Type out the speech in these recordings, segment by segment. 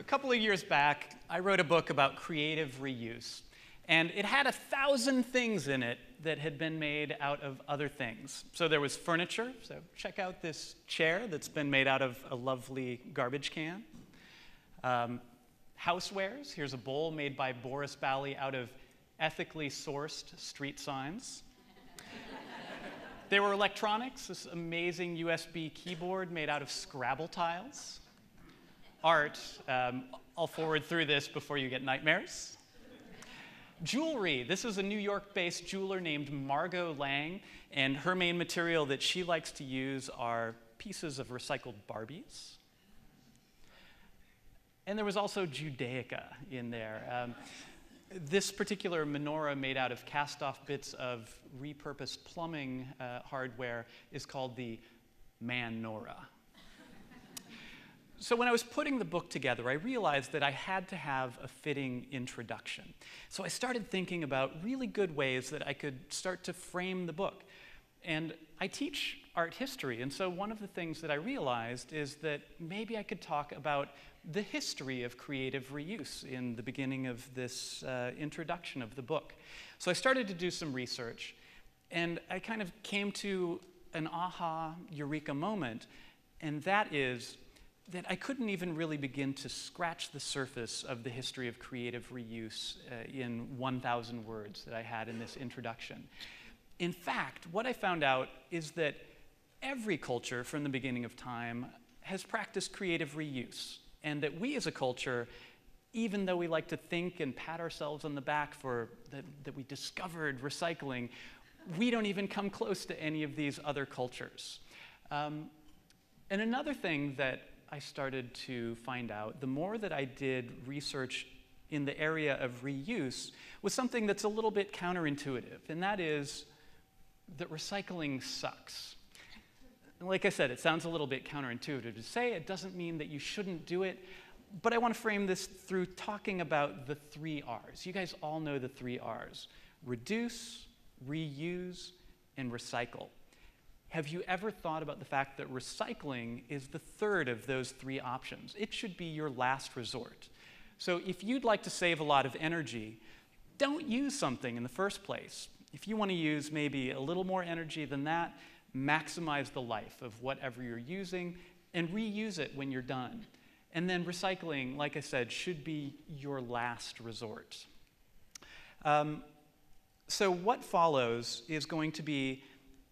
couple of years back, I wrote a book about creative reuse. And it had 1,000 things in it that had been made out of other things. So there was furniture. So check out this chair that's been made out of a lovely garbage can. Housewares. Here's a bowl made by Boris Bally out of ethically sourced street signs. There were electronics, this amazing USB keyboard made out of Scrabble tiles. Art. I'll forward through this before you get nightmares. Jewelry. This is a New York-based jeweler named Margot Lang, and her main material that she likes to use are pieces of recycled Barbies. And there was also Judaica in there. This particular menorah made out of cast-off bits of repurposed plumbing hardware is called the Man-nora. So when I was putting the book together, I realized that I had to have a fitting introduction. So I started thinking about really good ways that I could start to frame the book. And I teach art history, and so one of the things that I realized is that maybe I could talk about the history of creative reuse in the beginning of this introduction of the book. So I started to do some research, and I kind of came to an aha, eureka moment, and that is that I couldn't even really begin to scratch the surface of the history of creative reuse in 1,000 words that I had in this introduction. In fact, what I found out is that every culture from the beginning of time has practiced creative reuse, and that we as a culture, even though we like to think and pat ourselves on the back for that we discovered recycling, we don't even come close to any of these other cultures. And another thing that I started to find out, the more that I did research in the area of reuse, was something that's a little bit counterintuitive, and that is that recycling sucks. And like I said, it sounds a little bit counterintuitive to say. It doesn't mean that you shouldn't do it, but I want to frame this through talking about the 3 R's. You guys all know the 3 R's: reduce, reuse, and recycle. Have you ever thought about the fact that recycling is the 3rd of those 3 options? It should be your last resort. So if you'd like to save a lot of energy, don't use something in the first place. If you want to use maybe a little more energy than that, maximize the life of whatever you're using and reuse it when you're done. And then recycling, like I said, should be your last resort. So what follows is going to be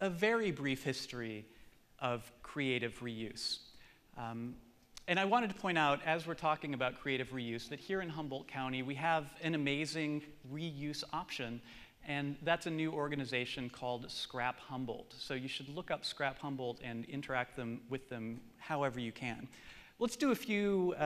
a very brief history of creative reuse. And I wanted to point out, as we're talking about creative reuse, that here in Humboldt County, we have an amazing reuse option, and that's a new organization called Scrap Humboldt. So you should look up Scrap Humboldt and interact with them however you can. Let's do a few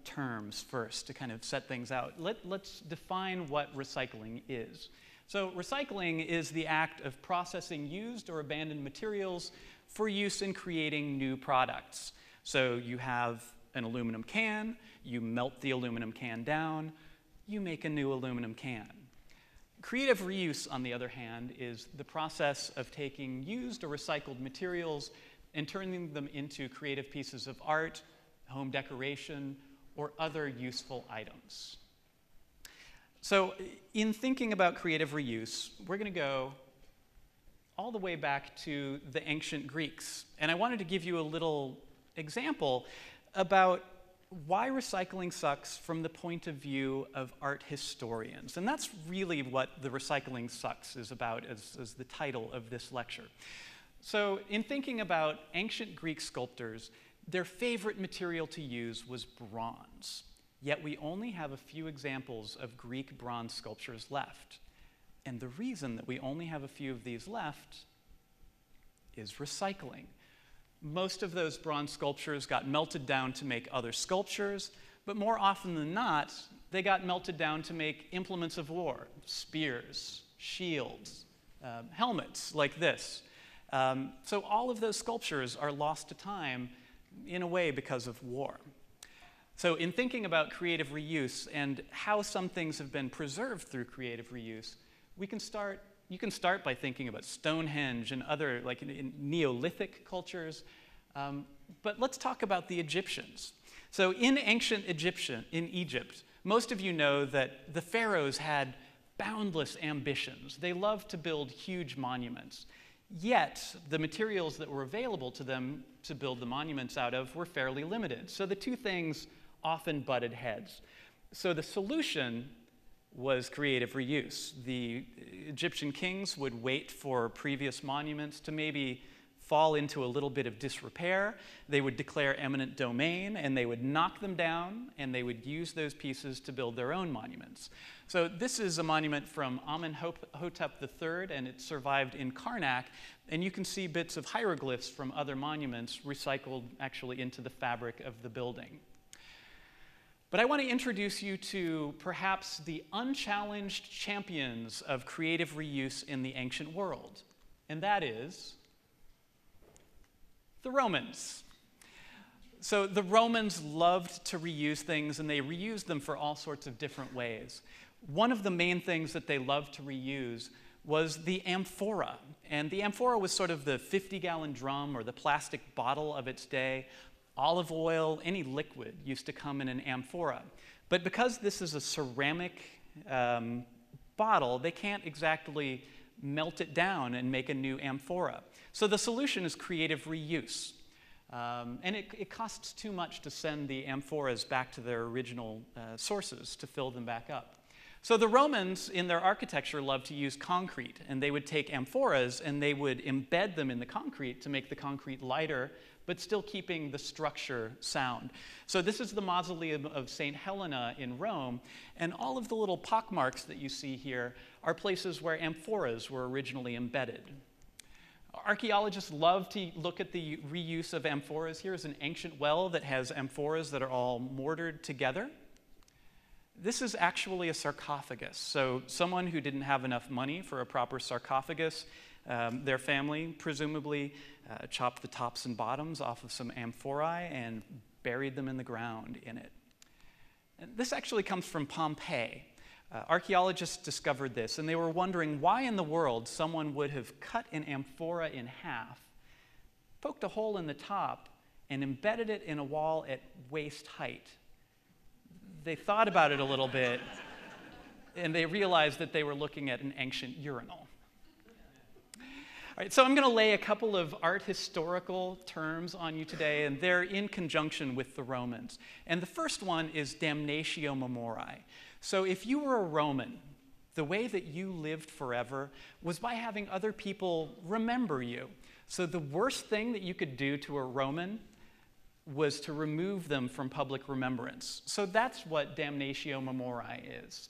terms first to kind of set things out. Let's define what recycling is. So recycling is the act of processing used or abandoned materials for use in creating new products. So you have an aluminum can, you melt the aluminum can down, you make a new aluminum can. Creative reuse, on the other hand, is the process of taking used or recycled materials and turning them into creative pieces of art, home decoration, or other useful items. So in thinking about creative reuse, we're going to go all the way back to the ancient Greeks. And I wanted to give you a little example about why recycling sucks from the point of view of art historians. And that's really what the Recycling Sucks is about as the title of this lecture. So in thinking about ancient Greek sculptors, their favorite material to use was bronze. Yet we only have a few examples of Greek bronze sculptures left. And the reason that we only have a few of these left is recycling. Most of those bronze sculptures got melted down to make other sculptures, but more often than not, they got melted down to make implements of war: spears, shields, helmets like this. So all of those sculptures are lost to time in a way because of war. So in thinking about creative reuse and how some things have been preserved through creative reuse, you can start by thinking about Stonehenge and other, like in Neolithic cultures. But let's talk about the Egyptians. So in ancient Egypt, most of you know that the pharaohs had boundless ambitions. They loved to build huge monuments. Yet, the materials that were available to them to build the monuments out of were fairly limited. So the two things often butted heads. So the solution was creative reuse. The Egyptian kings would wait for previous monuments to maybe fall into a little bit of disrepair. They would declare eminent domain, and they would knock them down, and they would use those pieces to build their own monuments. So this is a monument from Amenhotep III, and it survived in Karnak, and you can see bits of hieroglyphs from other monuments recycled actually into the fabric of the building. But I want to introduce you to perhaps the unchallenged champions of creative reuse in the ancient world, and that is the Romans. So the Romans loved to reuse things, and they reused them for all sorts of different ways. One of the main things that they loved to reuse was the amphora. And the amphora was sort of the 50-gallon drum or the plastic bottle of its day. Olive oil, any liquid used to come in an amphora. But because this is a ceramic bottle, they can't exactly melt it down and make a new amphora. So the solution is creative reuse. And it costs too much to send the amphoras back to their original sources to fill them back up. So the Romans, in their architecture, loved to use concrete, and they would take amphoras and they would embed them in the concrete to make the concrete lighter, but still keeping the structure sound. So this is the mausoleum of St. Helena in Rome, and all of the little pockmarks that you see here are places where amphoras were originally embedded. Archaeologists love to look at the reuse of amphoras. Here's an ancient well that has amphoras that are all mortared together. This is actually a sarcophagus. So someone who didn't have enough money for a proper sarcophagus, their family presumably chopped the tops and bottoms off of some amphorae and buried them in the ground in it. And this actually comes from Pompeii. Archaeologists discovered this, and they were wondering why in the world someone would have cut an amphora in half, poked a hole in the top, and embedded it in a wall at waist height. They thought about it a little bit, and they realized that they were looking at an ancient urinal. All right, so I'm going to lay a couple of art historical terms on you today, and they're in conjunction with the Romans. And the first one is Damnatio Memoriae. So if you were a Roman, the way that you lived forever was by having other people remember you. So the worst thing that you could do to a Roman was to remove them from public remembrance. So that's what Damnatio Memoriae is.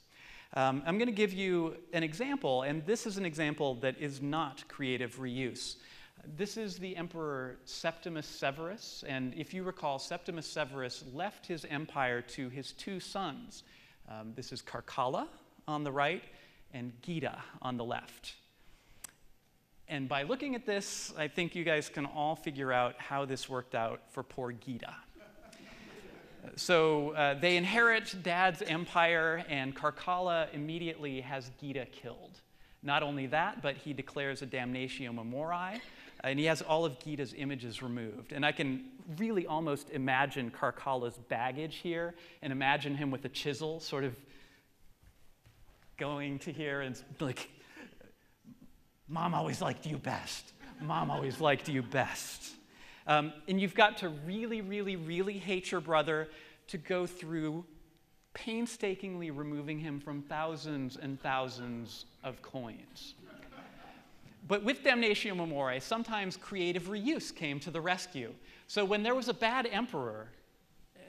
I'm going to give you an example, and this is an example that is not creative reuse. This is the Emperor Septimus Severus, and if you recall, Septimus Severus left his empire to his two sons. This is Caracalla on the right and Geta on the left. And by looking at this, I think you guys can all figure out how this worked out for poor Geta. So they inherit Dad's empire, and Caracalla immediately has Geta killed. Not only that, but he declares a Damnatio Memoriae, and he has all of Geta's images removed. And I can really almost imagine Caracalla's baggage here, and imagine him with a chisel sort of going to here and like, Mom always liked you best. Mom always liked you best. And you've got to really, really, really hate your brother to go through painstakingly removing him from thousands and thousands of coins. But with Damnatio Memoriae, sometimes creative reuse came to the rescue. So when there was a bad emperor,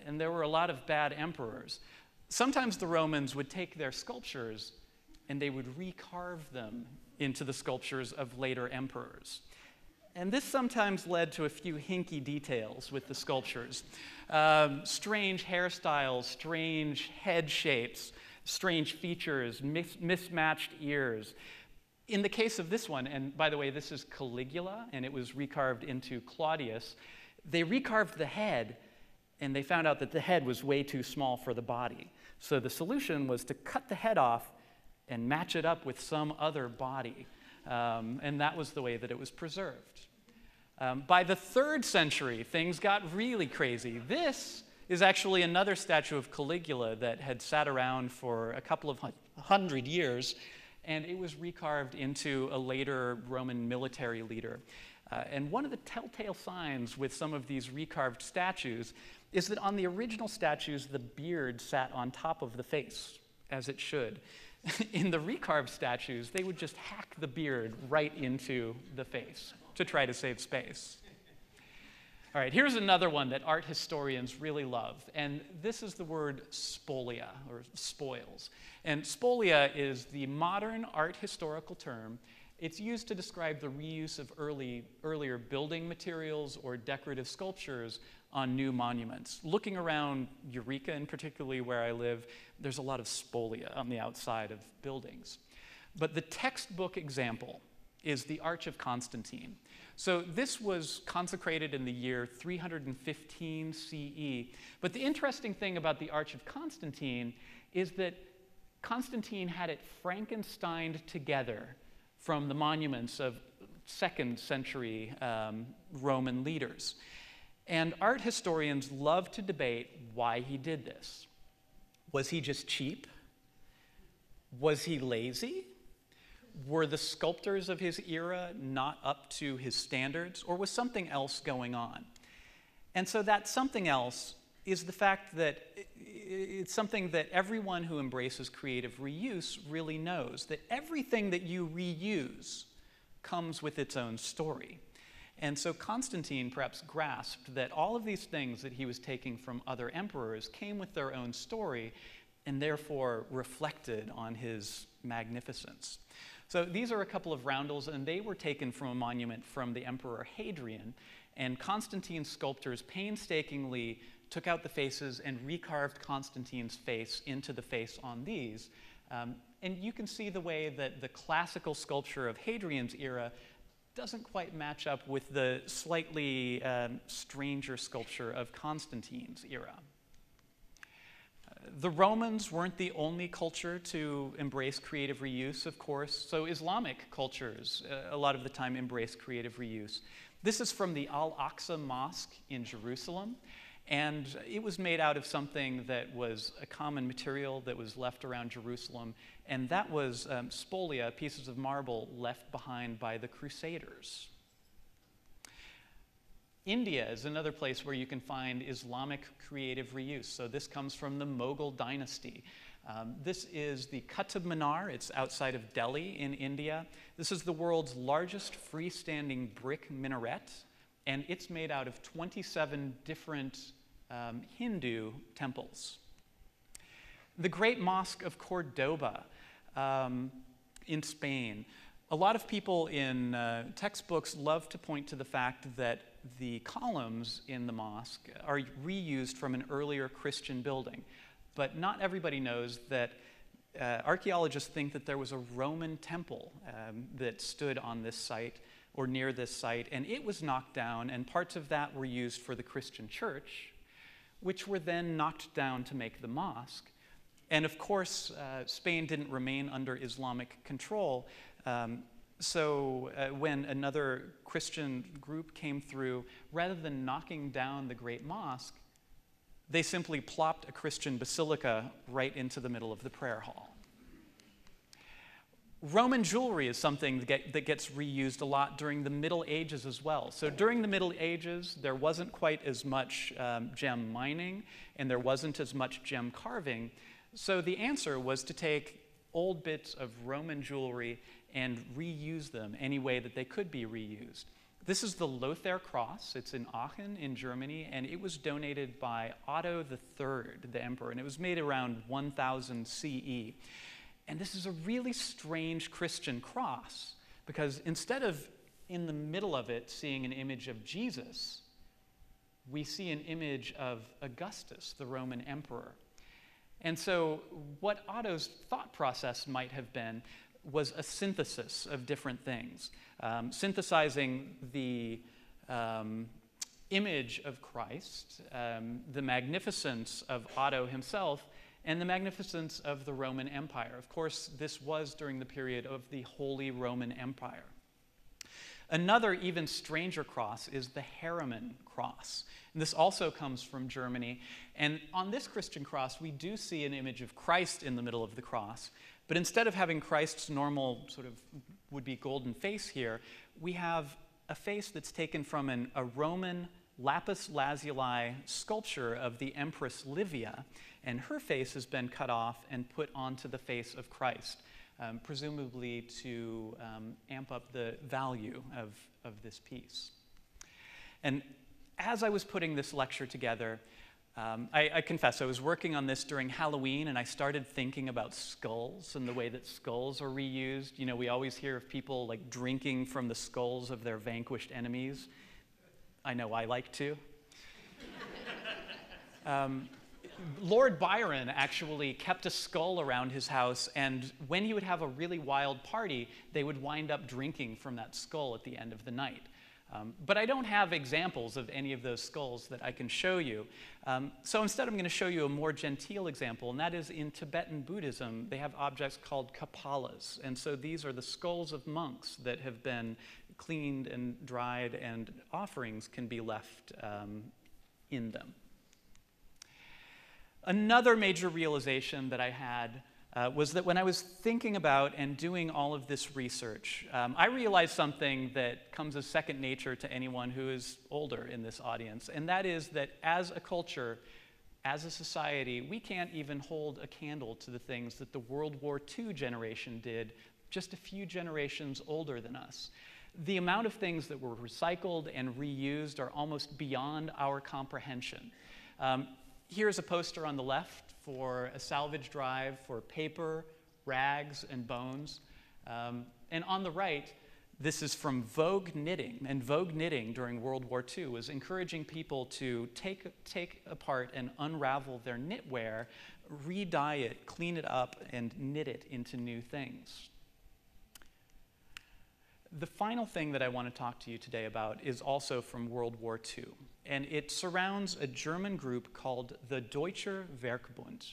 and there were a lot of bad emperors, sometimes the Romans would take their sculptures and they would recarve them into the sculptures of later emperors. And this sometimes led to a few hinky details with the sculptures. Strange hairstyles, strange head shapes, strange features, mismatched ears. In the case of this one, and by the way, this is Caligula, and it was recarved into Claudius, they recarved the head, and they found out that the head was way too small for the body. So the solution was to cut the head off and match it up with some other body. And that was the way that it was preserved. By the 3rd century, things got really crazy. This is actually another statue of Caligula that had sat around for a couple of hundred years, and it was recarved into a later Roman military leader. And one of the telltale signs with some of these recarved statues is that on the original statues, the beard sat on top of the face, as it should. In the recarved statues, they would just hack the beard right into the face to try to save space. All right, here's another one that art historians really love, and this is the word spolia, or spoils. And spolia is the modern art historical term. It's used to describe the reuse of earlier building materials or decorative sculptures on new monuments. Looking around Eureka, and particularly where I live, there's a lot of spolia on the outside of buildings. But the textbook example is the Arch of Constantine. So this was consecrated in the year 315 CE. But the interesting thing about the Arch of Constantine is that Constantine had it Frankensteined together from the monuments of 2nd century Roman leaders. And art historians love to debate why he did this. Was he just cheap? Was he lazy? Were the sculptors of his era not up to his standards, or was something else going on? And so that something else is the fact that it's something that everyone who embraces creative reuse really knows, that everything that you reuse comes with its own story. And so Constantine perhaps grasped that all of these things that he was taking from other emperors came with their own story and therefore reflected on his magnificence. So these are a couple of roundels, and they were taken from a monument from the Emperor Hadrian, and Constantine's sculptors painstakingly took out the faces and recarved Constantine's face into the face on these. And you can see the way that the classical sculpture of Hadrian's era doesn't quite match up with the slightly stranger sculpture of Constantine's era. The Romans weren't the only culture to embrace creative reuse, of course. So Islamic cultures, a lot of the time, embrace creative reuse. This is from the Al-Aqsa Mosque in Jerusalem. And it was made out of something that was a common material that was left around Jerusalem. And that was spolia, pieces of marble left behind by the Crusaders. India is another place where you can find Islamic creative reuse. So this comes from the Mughal dynasty. This is the Qutb Minar. It's outside of Delhi in India. This is the world's largest freestanding brick minaret, and it's made out of 27 different Hindu temples. The Great Mosque of Cordoba in Spain. A lot of people in textbooks love to point to the fact that the columns in the mosque are reused from an earlier Christian building. But not everybody knows that archaeologists think that there was a Roman temple that stood on this site or near this site, and it was knocked down, and parts of that were used for the Christian church, which were then knocked down to make the mosque. And of course, Spain didn't remain under Islamic control. So when another Christian group came through, rather than knocking down the Great Mosque, they simply plopped a Christian basilica right into the middle of the prayer hall. Roman jewelry is something that gets reused a lot during the Middle Ages as well. So during the Middle Ages, there wasn't quite as much gem mining, and there wasn't as much gem carving. So the answer was to take old bits of Roman jewelry and reuse them any way that they could be reused. This is the Lothair cross. It's in Aachen in Germany, and it was donated by Otto III, the emperor, and it was made around 1000 CE. And this is a really strange Christian cross, because instead of in the middle of it seeing an image of Jesus, we see an image of Augustus, the Roman emperor. And so what Otto's thought process might have been was a synthesis of different things, synthesizing the image of Christ, the magnificence of Otto himself, and the magnificence of the Roman Empire. Of course, this was during the period of the Holy Roman Empire. Another even stranger cross is the Harriman cross. And this also comes from Germany. And on this Christian cross, we do see an image of Christ in the middle of the cross. But instead of having Christ's normal sort of would-be golden face here, we have a face that's taken from a Roman lapis lazuli sculpture of the Empress Livia, and her face has been cut off and put onto the face of Christ, presumably to amp up the value of this piece. And as I was putting this lecture together, I confess I was working on this during Halloween, and I started thinking about skulls and the way that skulls are reused. You know, we always hear of people like drinking from the skulls of their vanquished enemies. I know I like to. Lord Byron actually kept a skull around his house, and when he would have a really wild party, they would wind up drinking from that skull at the end of the night. But I don't have examples of any of those skulls that I can show you. So instead, I'm going to show you a more genteel example, and that is in Tibetan Buddhism, they have objects called kapalas. And so these are the skulls of monks that have been cleaned and dried, and offerings can be left in them. Another major realization that I had was that when I was thinking about and doing all of this research, I realized something that comes as second nature to anyone who is older in this audience, and that is that as a culture, as a society, we can't even hold a candle to the things that the World War II generation did just a few generations older than us. The amount of things that were recycled and reused are almost beyond our comprehension. Here's a poster on the left for a salvage drive for paper, rags, and bones. And on the right, this is from Vogue Knitting. And Vogue Knitting during World War II was encouraging people to take apart and unravel their knitwear, re-dye it, clean it up, and knit it into new things. The final thing that I want to talk to you today about is also from World War II, and it surrounds a German group called the Deutscher Werkbund.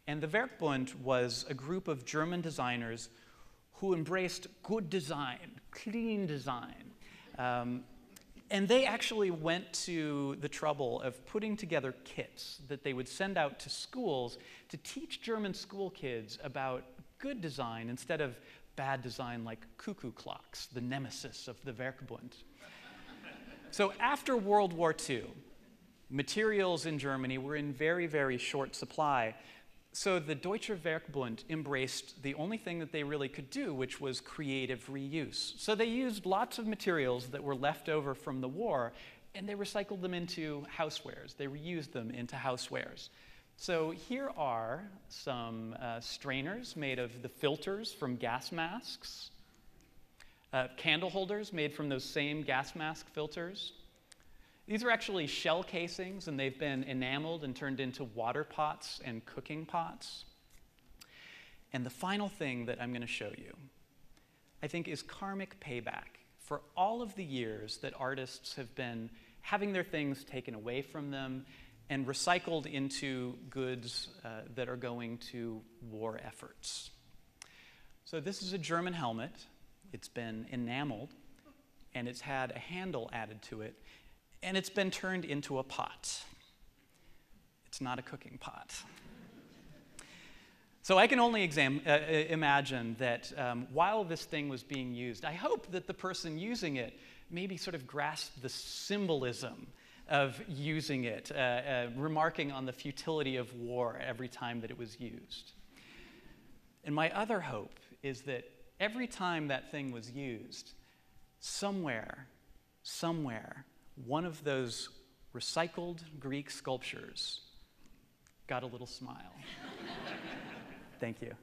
And the Werkbund was a group of German designers who embraced good design, clean design. And they actually went to the trouble of putting together kits that they would send out to schools to teach German school kids about good design instead of bad design like cuckoo clocks, the nemesis of the Werkbund. So after World War II, materials in Germany were in very, very short supply. So the Deutscher Werkbund embraced the only thing that they really could do, which was creative reuse. So they used lots of materials that were left over from the war, and they recycled them into housewares. They reused them into housewares. So here are some strainers made of the filters from gas masks, candle holders made from those same gas mask filters. These are actually shell casings, and they've been enameled and turned into water pots and cooking pots. And the final thing that I'm going to show you, I think, is karmic payback for all of the years that artists have been having their things taken away from them and recycled into goods that are going to war efforts. So this is a German helmet. It's been enameled, and it's had a handle added to it, and it's been turned into a pot. It's not a cooking pot. So I can only imagine that while this thing was being used, I hope that the person using it maybe sort of grasped the symbolism of using it, remarking on the futility of war every time that it was used. And my other hope is that every time that thing was used, somewhere, one of those recycled Greek sculptures got a little smile. Thank you.